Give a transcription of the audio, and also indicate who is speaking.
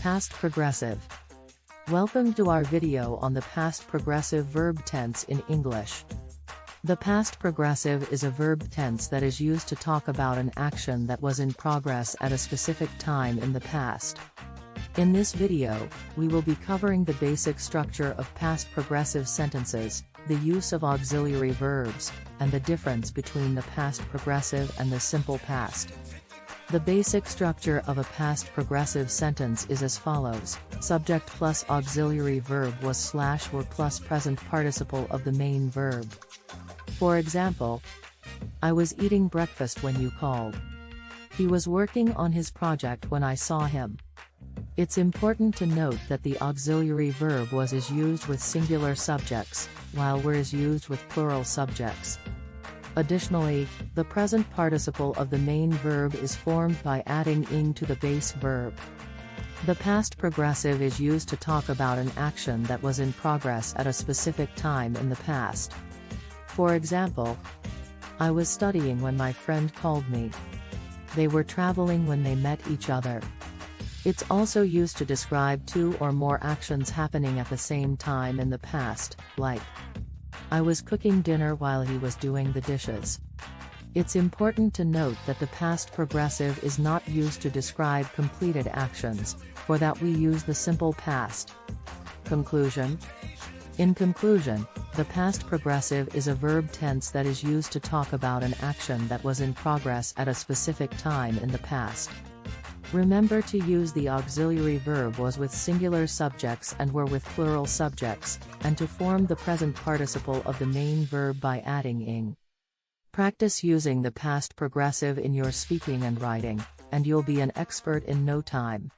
Speaker 1: past progressive. Welcome to our video on the past progressive verb tense in English. The past progressive is a verb tense that is used to talk about an action that was in progress at a specific time in the past. In this video, we will be covering the basic structure of past progressive sentences, the use of auxiliary verbs, and the difference between the past progressive and the simple past. The basic structure of a past progressive sentence is as follows: subject plus auxiliary verb was / were plus present participle of the main verb. For example, I was eating breakfast when you called. He was working on his project when I saw him. It's important to note that the auxiliary verb was is used with singular subjects, while were is used with plural subjects. Additionally, the present participle of the main verb is formed by adding ing to the base verb. The past progressive is used to talk about an action that was in progress at a specific time in the past. For example, I was studying when my friend called me. They were traveling when they met each other. It's also used to describe two or more actions happening at the same time in the past, like, I was cooking dinner while he was doing the dishes. It's important to note that the past progressive is not used to describe completed actions, for that we use the simple past. Conclusion. In conclusion, the past progressive is a verb tense that is used to talk about an action that was in progress at a specific time in the past. Remember to use the auxiliary verb was with singular subjects and were with plural subjects, and to form the present participle of the main verb by adding ing. Practice using the past progressive in your speaking and writing, and you'll be an expert in no time.